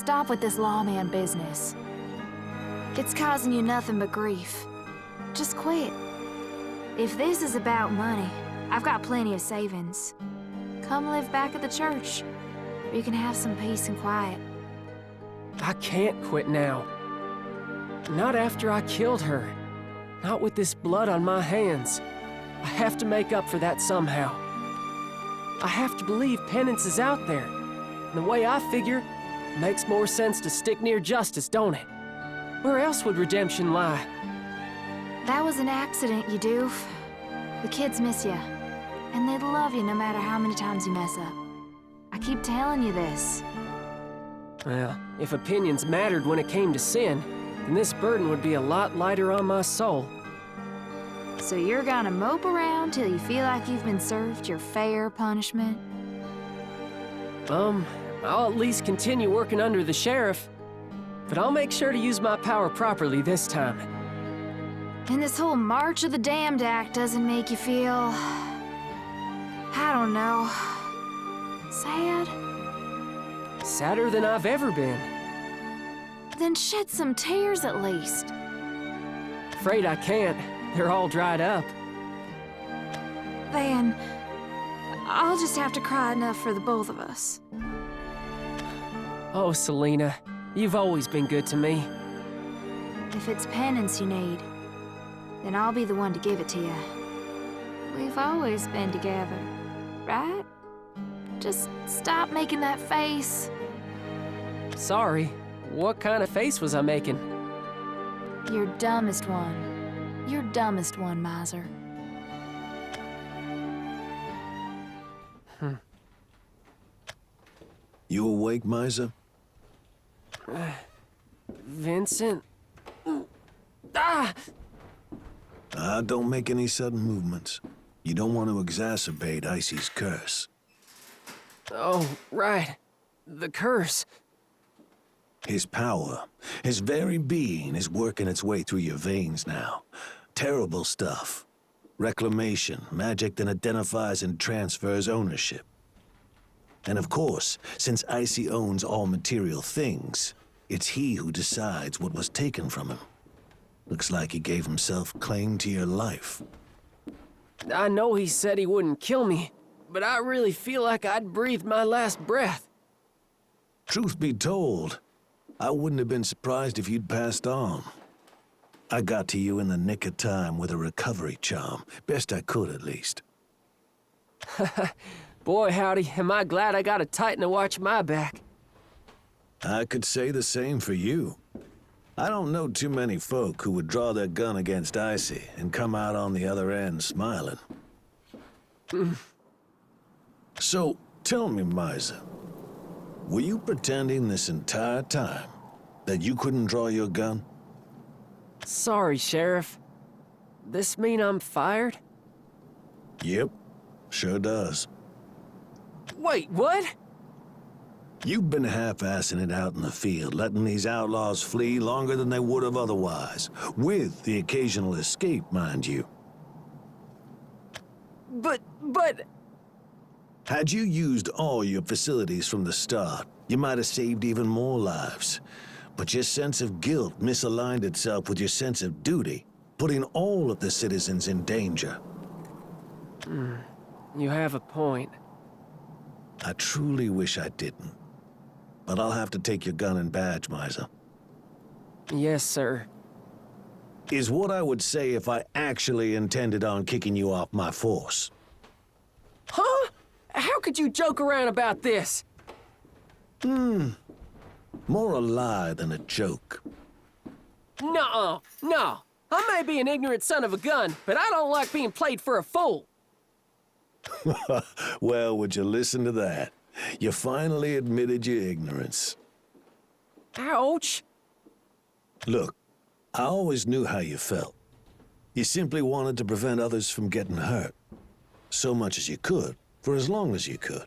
stop with this lawman business. It's causing you nothing but grief. Just quit. If this is about money, I've got plenty of savings. Come live back at the church, where you can have some peace and quiet. I can't quit now. Not after I killed her. Not with this blood on my hands. I have to make up for that somehow. I have to believe penance is out there. And the way I figure, it makes more sense to stick near justice, don't it? Where else would redemption lie? That was an accident, you doof. The kids miss you, and they'd love you no matter how many times you mess up. I keep telling you this. Well, if opinions mattered when it came to sin, then this burden would be a lot lighter on my soul. So you're gonna mope around till you feel like you've been served your fair punishment? I'll at least continue working under the sheriff, but I'll make sure to use my power properly this time. And this whole March of the Damned act doesn't make you feel... I don't know... sad? Sadder than I've ever been. Then shed some tears at least. Afraid I can't. They're all dried up. Then... I'll just have to cry enough for the both of us. Oh, Selena, you've always been good to me. If it's penance you need, then I'll be the one to give it to you. We've always been together, right? Just stop making that face. Sorry, what kind of face was I making? Your dumbest one. Your dumbest one, miser. You awake, miser? Vincent? Don't make any sudden movements. You don't want to exacerbate Icy's curse. Oh, right. The curse. His power, his very being is working its way through your veins now. Terrible stuff. Reclamation, magic that identifies and transfers ownership. And of course, since Icy owns all material things, it's he who decides what was taken from him. Looks like he gave himself claim to your life. I know he said he wouldn't kill me, but I really feel like I'd breathed my last breath. Truth be told, I wouldn't have been surprised if you'd passed on. I got to you in the nick of time with a recovery charm. Best I could, at least. Boy, howdy, am I glad I got a Titan to watch my back. I could say the same for you. I don't know too many folk who would draw their gun against Icy and come out on the other end smiling. So, tell me, Miser, were you pretending this entire time that you couldn't draw your gun? Sorry, Sheriff. This mean I'm fired? Yep, sure does. Wait, what? You've been half-assing it out in the field, letting these outlaws flee longer than they would have otherwise, with the occasional escape, mind you. But... Had you used all your facilities from the start, you might have saved even more lives. But your sense of guilt misaligned itself with your sense of duty, putting all of the citizens in danger. You have a point. I truly wish I didn't. But I'll have to take your gun and badge, Miser. Yes, sir. Is what I would say if I actually intended on kicking you off my force. Huh? How could you joke around about this? More a lie than a joke. Nuh-uh. No. I may be an ignorant son of a gun, but I don't like being played for a fool. Well, would you listen to that? You finally admitted your ignorance. Ouch. Look, I always knew how you felt. You simply wanted to prevent others from getting hurt. So much as you could, for as long as you could.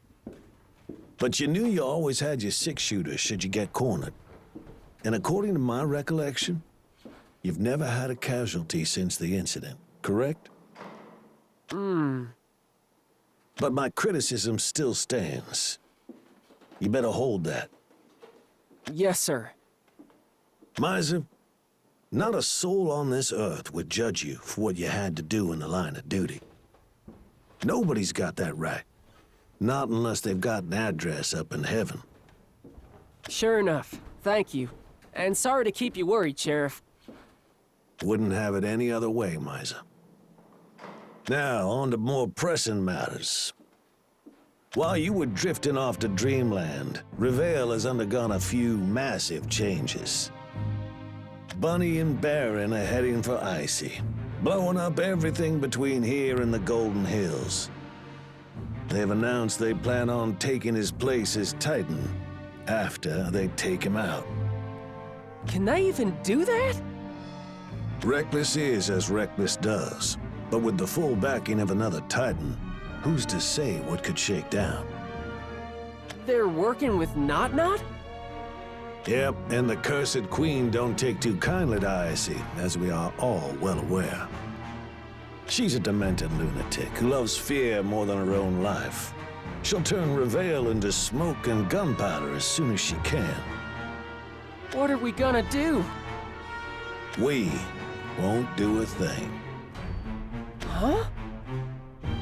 But you knew you always had your six-shooter should you get cornered. And according to my recollection, you've never had a casualty since the incident, correct? But my criticism still stands. You better hold that. Yes, sir. Miser, not a soul on this earth would judge you for what you had to do in the line of duty. Nobody's got that right. Not unless they've got an address up in heaven. Sure enough. Thank you. And sorry to keep you worried, Sheriff. Wouldn't have it any other way, Miser. Now, on to more pressing matters. While you were drifting off to Dreamland, Revale has undergone a few massive changes. Bunny and Baron are heading for Icy, blowing up everything between here and the Golden Hills. They've announced they plan on taking his place as Titan after they take him out. Can they even do that? Reckless is as Reckless does, but with the full backing of another Titan, who's to say what could shake down? They're working with Not-Not? Yep, and the cursed queen don't take too kindly to Icy, as we are all well aware. She's a demented lunatic who loves fear more than her own life. She'll turn Revale into smoke and gunpowder as soon as she can. What are we gonna do? We won't do a thing. Huh?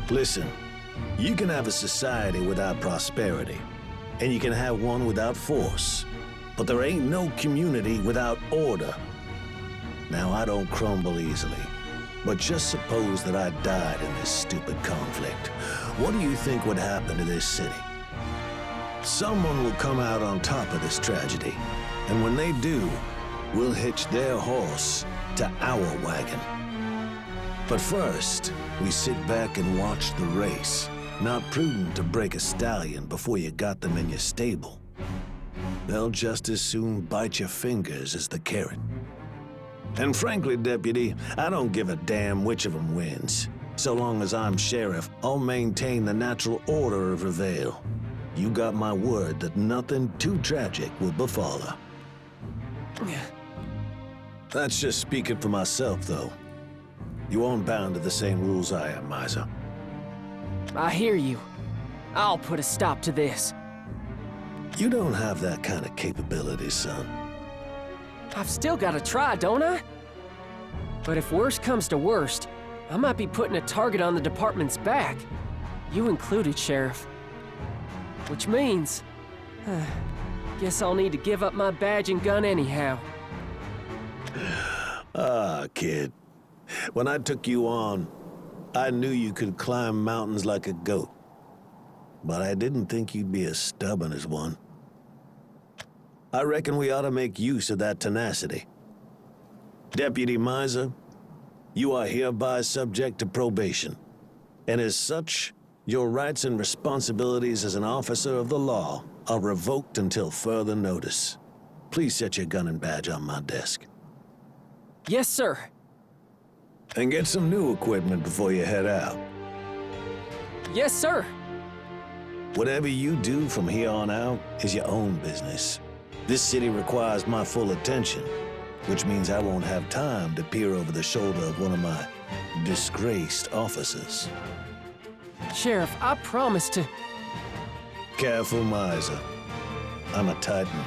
Listen, you can have a society without prosperity, and you can have one without force, but there ain't no community without order. Now, I don't crumble easily, but just suppose that I died in this stupid conflict. What do you think would happen to this city? Someone will come out on top of this tragedy, and when they do, we'll hitch their horse to our wagon. But first, we sit back and watch the race. Not prudent to break a stallion before you got them in your stable. They'll just as soon bite your fingers as the carrot. And frankly, Deputy, I don't give a damn which of them wins. So long as I'm sheriff, I'll maintain the natural order of Revale. You got my word that nothing too tragic will befall her. That's just speaking for myself, though. You aren't bound to the same rules I am, Miser. I hear you. I'll put a stop to this. You don't have that kind of capability, son. I've still gotta try, don't I? But if worst comes to worst, I might be putting a target on the department's back. You included, Sheriff. Which means... guess I'll need to give up my badge and gun anyhow. Ah, kid. When I took you on, I knew you could climb mountains like a goat. But I didn't think you'd be as stubborn as one. I reckon we ought to make use of that tenacity. Deputy Miser, you are hereby subject to probation. And as such, your rights and responsibilities as an officer of the law are revoked until further notice. Please set your gun and badge on my desk. Yes, sir. And get some new equipment before you head out. Yes, sir. Whatever you do from here on out is your own business. This city requires my full attention, which means I won't have time to peer over the shoulder of one of my disgraced officers. Sheriff, I promise to... Careful, Miser. I'm a Titan.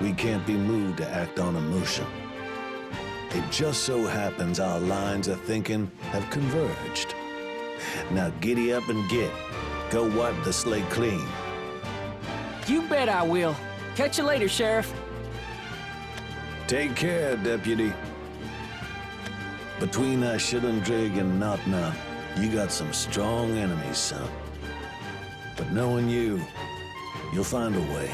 We can't be moved to act on emotion. It just so happens our lines of thinking have converged. Now giddy up and get. Go wipe the slate clean. You bet I will. Catch you later, Sheriff. Take care, Deputy. Between Shadowverse and Not-Not, you got some strong enemies, son. But knowing you, you'll find a way.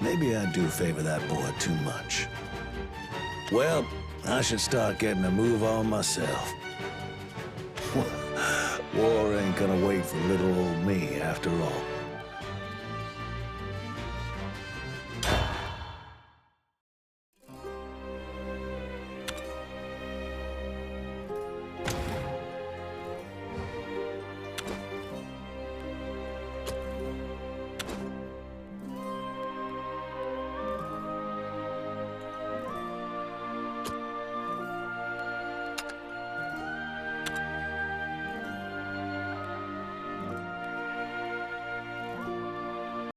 Maybe I do favor that boy too much. Well, I should start getting a move on myself. War ain't gonna wait for little old me, after all.